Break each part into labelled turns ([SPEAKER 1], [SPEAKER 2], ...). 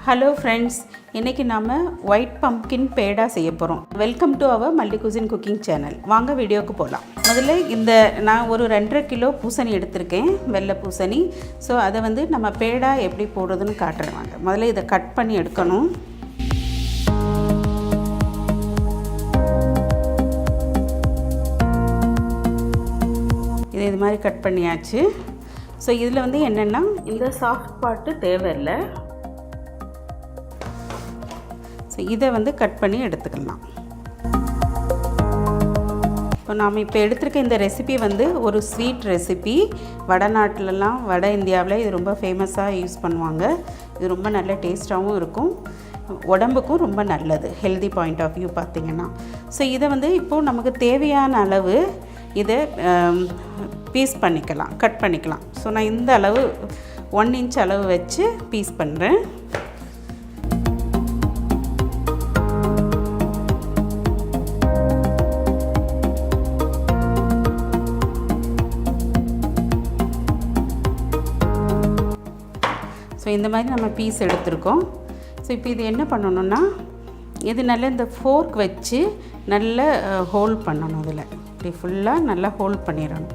[SPEAKER 1] Hello friends, இன்னைக்கு நாம white pumpkin peda செய்ய போறோம். Welcome to our Cuisine cooking channel. வாங்க வீடியோக்கு போலாம். முதல்ல இந்த நான் ஒரு 2.5 கிலோ பூசணி எடுத்துர்க்கேன், வெள்ளை பூசணி. சோ அத வந்து நம்ம பேடா எப்படி போடுறதுன்னு காட்டுறேன் வாங்க. முதல்ல இத கட் பண்ணி எடுக்கணும். இது மாதிரி கட் பண்ணியாச்சு. சோ இதுல வந்து என்னன்னா இந்த சாஃப்ட் பார்ட் தேவையில்லை. இதை வந்து கட் பண்ணி எடுத்துக்கலாம். இப்போ நாம் இப்போ எடுத்துருக்க இந்த ரெசிபி வந்து ஒரு ஸ்வீட் ரெசிபி. வடநாட்டிலலாம் வட இந்தியாவில் இது ரொம்ப ஃபேமஸாக யூஸ் பண்ணுவாங்க. இது ரொம்ப நல்ல டேஸ்ட்டாகவும் இருக்கும், உடம்புக்கும் ரொம்ப நல்லது, ஹெல்தி பாயிண்ட் ஆஃப் வியூ பார்த்திங்கன்னா. ஸோ இதை வந்து இப்போது நமக்கு தேவையான அளவு இதை பீஸ் பண்ணிக்கலாம், கட் பண்ணிக்கலாம். ஸோ நான் இந்த அளவு 1 இன்ச் அளவு வச்சு பீஸ் பண்ணுறேன். ஸோ இந்த மாதிரி நம்ம பீஸ் எடுத்துருக்கோம். ஸோ இப்போ இது என்ன பண்ணணுன்னா, இது நல்லா இந்த ஃபோர்க் வச்சு நல்லா ஹோல்ட் பண்ணணும். இதில் இப்படி ஃபுல்லாக நல்லா ஹோல்ட் பண்ணிடணும்.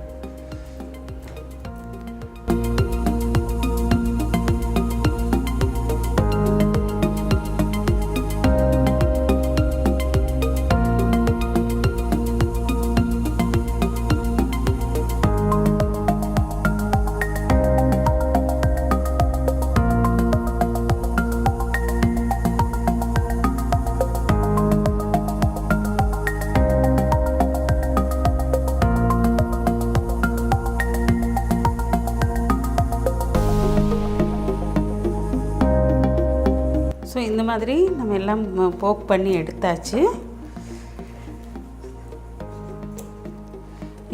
[SPEAKER 1] ஸோ இந்த மாதிரி நம்ம எல்லாம் போக் பண்ணி எடுத்தாச்சு.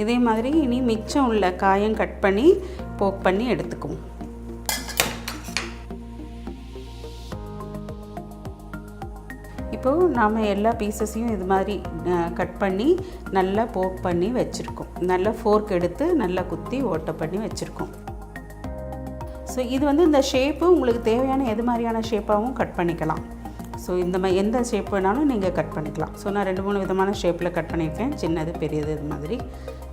[SPEAKER 1] இதே மாதிரி இனி மிச்சம் உள்ள காயம் கட் பண்ணி போக் பண்ணி எடுத்துக்குவோம். இப்போது நாம் எல்லா பீசஸையும் இது மாதிரி கட் பண்ணி நல்லா போக் பண்ணி வச்சுருக்கோம். நல்லா ஃபோர்க் எடுத்து நல்லா குத்தி ஓட்டை பண்ணி வச்சுருக்கோம். ஸோ இது வந்து இந்த ஷேப்பு உங்களுக்கு தேவையான எது மாதிரியான ஷேப்பாகவும் கட் பண்ணிக்கலாம். ஸோ இந்த மாதிரி எந்த ஷேப் வேணாலும் நீங்கள் கட் பண்ணிக்கலாம். ஸோ நான் 2-3 விதமான ஷேப்பில் கட் பண்ணியிருக்கேன், சின்னது பெரியது இது மாதிரி.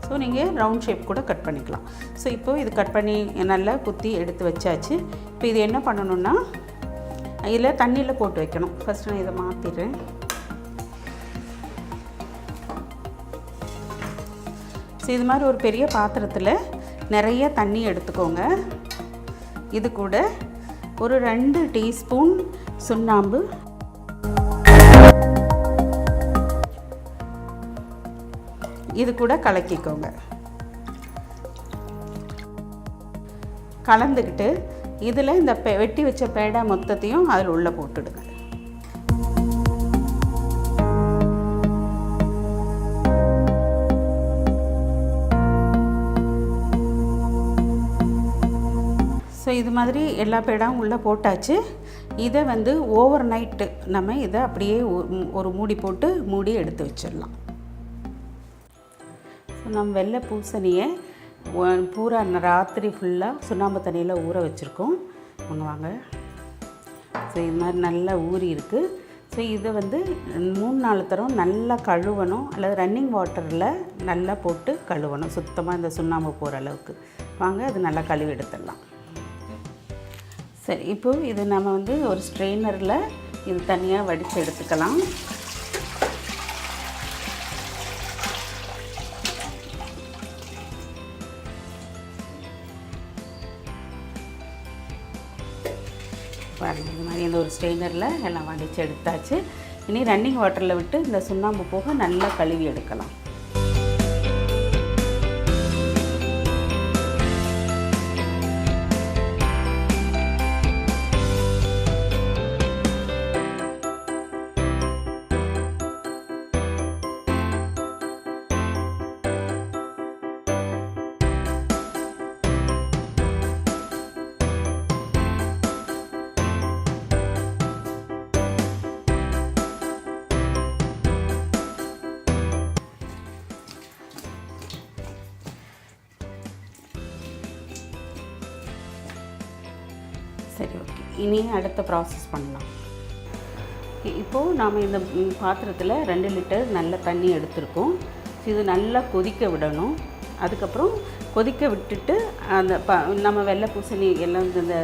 [SPEAKER 1] ஸோ நீங்கள் ரவுண்ட் ஷேப் கூட கட் பண்ணிக்கலாம். ஸோ இப்போது இது கட் பண்ணி நல்லா குத்தி எடுத்து வச்சாச்சு. இப்போ இது என்ன பண்ணணுன்னா, இதில் தண்ணியில் போட்டு வைக்கணும். ஃபஸ்ட்டு நான் இதை மாற்றிடுறேன். ஸோ இது மாதிரி ஒரு பெரிய பாத்திரத்தில் நிறைய தண்ணி எடுத்துக்கோங்க. இது கூட ஒரு 2 டீஸ்பூன் சுண்ணாம்பு, இது கூட கலக்கிக்கோங்க. கலந்துக்கிட்டு இதில் இந்த வெட்டி வச்ச பேடா மொத்தத்தையும் அதில் உள்ளே போட்டுடுங்க. ஸோ இது மாதிரி எல்லா பேடாவும் உள்ளே போட்டாச்சு. இதை வந்து ஓவர் நைட்டு நம்ம இதை அப்படியே ஒரு மூடி போட்டு மூடி எடுத்து வச்சிடலாம். ஸோ நம்ம வெள்ளை பூசணியை பூரா ராத்திரி ஃபுல்லாக சுண்ணாம்பு தண்ணியில் ஊற வச்சுருக்கோம். வாங்க. ஸோ இது மாதிரி நல்லா ஊறி இருக்குது. ஸோ இதை வந்து 3-4 தரம் நல்லா கழுவணும், அல்லது ரன்னிங் வாட்டரில் நல்லா போட்டு கழுவணும், சுத்தமாக இந்த சுண்ணாம்பு போகிற அளவுக்கு. வாங்க அது நல்லா கழுவி எடுத்துடலாம். சரி, இப்போது இது நம்ம வந்து ஒரு ஸ்ட்ரெயினரில் இது தனியாக வடித்து எடுத்துக்கலாம். பாருங்கள், இது மாதிரி இந்த ஒரு ஸ்ட்ரெயினரில் எல்லாம் வடித்து எடுத்தாச்சு. இனி ரன்னிங் வாட்டரில் விட்டு இந்த சுண்ணாம்பு போக நல்லா கழுவி எடுக்கலாம். இனி அடுத்த ப்ராசஸ் பண்ணலாம். இப்போது நாம் இந்த பாத்திரத்தில் 2 லிட்டர் நல்ல தண்ணி எடுத்துருக்கோம். இது நல்லா கொதிக்க விடணும். அதுக்கப்புறம் கொதிக்க விட்டுட்டு அந்த நம்ம வெள்ளை பூசணி எல்லாம் இந்த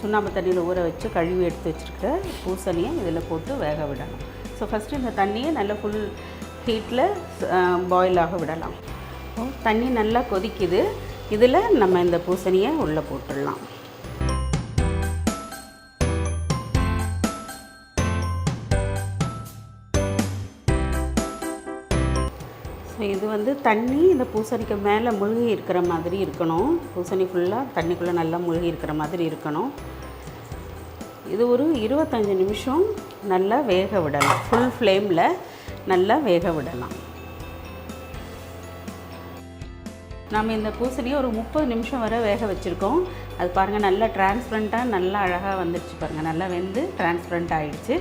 [SPEAKER 1] சுண்ணாம்பு தண்ணியில் ஊற வச்சு கழுவி எடுத்து வச்சுருக்கிற பூசணியை இதில் போட்டு வேக விடணும். ஸோ ஃபஸ்ட்டு இந்த தண்ணியை நல்லா ஃபுல் ஹீட்டில் பாயில் ஆக விடலாம். தண்ணி நல்லா கொதிக்குது. இதில் நம்ம இந்த பூசணியை உள்ளே போட்டுடலாம். ஸோ இது வந்து தண்ணி இந்த பூசணிக்கு மேலே முழுகி இருக்கிற மாதிரி இருக்கணும். பூசணி ஃபுல்லாக தண்ணிக்குள்ளே நல்லா முழுகி இருக்கிற மாதிரி இருக்கணும். இது ஒரு 25 நிமிஷம் நல்லா வேக விடலாம். ஃபுல் ஃப்ளேமில் நல்லா வேக விடலாம். நம்ம இந்த பூசணியை ஒரு 30 நிமிஷம் வரை வேக வச்சுருக்கோம். அது பாருங்கள் நல்லா டிரான்ஸ்பரண்ட்டாக நல்லா அழகாக வந்துடுச்சு பாருங்கள். நல்லா வெந்து டிரான்ஸ்பரண்ட் ஆகிடுச்சு.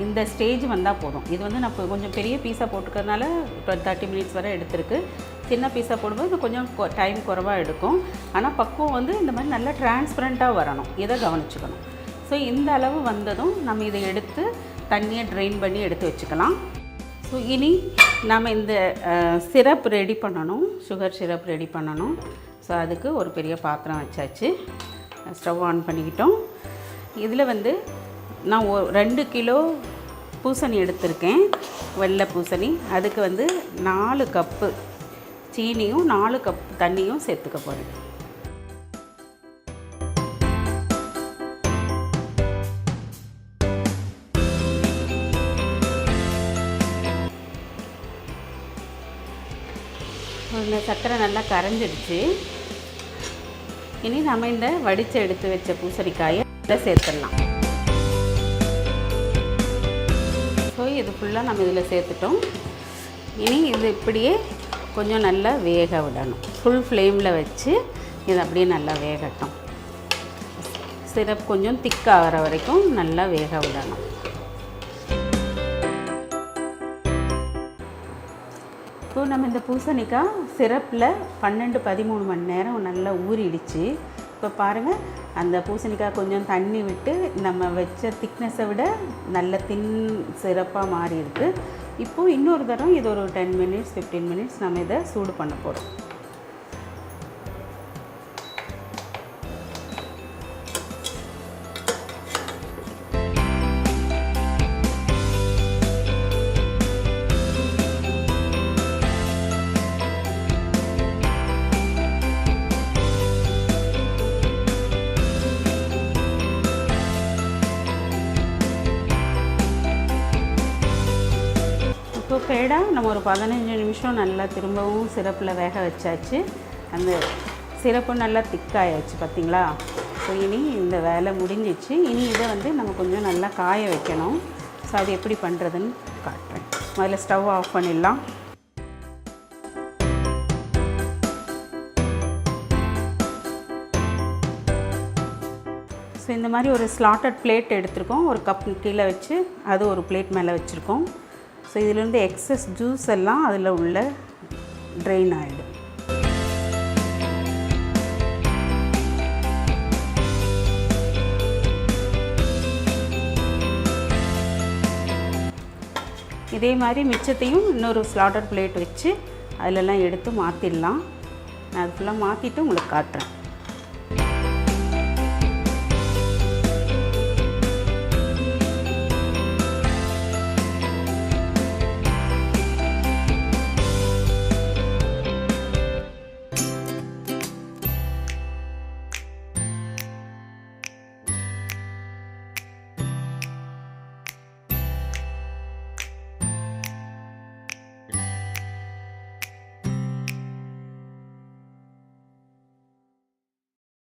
[SPEAKER 1] இந்த ஸ்டேஜ் வந்தால் போதும். இது வந்து நான் கொஞ்சம் பெரிய பீஸாக போட்டுக்கிறதுனால 30 மினிட்ஸ் வரை எடுத்திருக்கு. சின்ன பீஸாக போடும்போது இது கொஞ்சம் டைம் குறைவாக எடுக்கும். ஆனால் பக்குவம் வந்து இந்த மாதிரி நல்லா டிரான்ஸ்பரண்ட்டாக வரணும். இதை கவனிச்சுக்கணும். ஸோ இந்த அளவு வந்ததும் நம்ம இதை எடுத்து தண்ணியை ட்ரெயின் பண்ணி எடுத்து வச்சுக்கலாம். ஸோ இனி நாம் இந்த சிரப் ரெடி பண்ணணும். சுகர் சிரப் ரெடி பண்ணணும். ஸோ அதுக்கு ஒரு பெரிய பாத்திரம் வச்சாச்சு. ஸ்டவ் ஆன் பண்ணிக்கிட்டோம். இதில் வந்து நான் 2 கிலோ பூசணி எடுத்திருக்கேன், வெள்ளை பூசணி. அதுக்கு வந்து 4 கப்பு சீனியும் 4 கப் தண்ணியும் சேர்த்துக்க போகிறேன். இந்த சர்க்கரை நல்லா கரைஞ்சிடுச்சு. இனி நம்ம இந்த வடித்து எடுத்து வச்ச பூசணிக்காயை இதில் சேர்த்துடலாம். ஸோ இது ஃபுல்லாக நம்ம இதில் சேர்த்துட்டோம். இனி இது இப்படியே கொஞ்சம் நல்லா வேக விடணும். ஃபுல் ஃப்ளேமில் வச்சு இது அப்படியே நல்லா வேகட்டும். சிரப் கொஞ்சம் திக்காகிற வரைக்கும் நல்லா வேக விடணும். ஸோ நம்ம இந்த பூசணிக்காய் சிரப்பில் 12-13 மணி நேரம் நல்லா ஊறிடுச்சு. இப்போ பாருங்கள், அந்த பூசணிக்காய் கொஞ்சம் தண்ணி விட்டு நம்ம வச்ச திக்னஸை விட நல்ல தின் சிரப்பாக மாறி இருக்குது. இப்போது இன்னொரு தரம் இது ஒரு 10 மினிட்ஸ் 15 மினிட்ஸ் நம்ம இதை சூடு பண்ண போகிறோம். இப்போ பேடா நம்ம ஒரு 15 நிமிஷம் நல்லா திரும்பவும் சிரப்பில் வேக வச்சாச்சு. அந்த சிரப்பு நல்லா திக்காயாச்சு பார்த்திங்களா. ஸோ இனி இந்த வேலை முடிஞ்சிச்சு. இனி இதை வந்து நம்ம கொஞ்சம் நல்லா காய வைக்கணும். ஸோ அது எப்படி பண்ணுறதுன்னு காட்டுறேன். முதல்ல ஸ்டவ் ஆஃப் பண்ணிடலாம். ஸோ இந்த மாதிரி ஒரு ஸ்லாட்டட் பிளேட் எடுத்திருக்கோம். ஒரு கப் கீழே வச்சு அது ஒரு பிளேட் மேலே வச்சுருக்கோம். ஸோ இதிலேருந்து எக்ஸஸ் ஜூஸ் எல்லாம் அதில் உள்ள ட்ரெயின் ஆகிடும். இதே மாதிரி மிச்சத்தையும் இன்னொரு ஸ்லாட்டர் பிளேட் வச்சு அதிலெல்லாம் எடுத்து மாற்றிடலாம். நான் அது ஃபுல்லாக மாற்றிட்டு உங்களுக்கு காட்டுறேன்.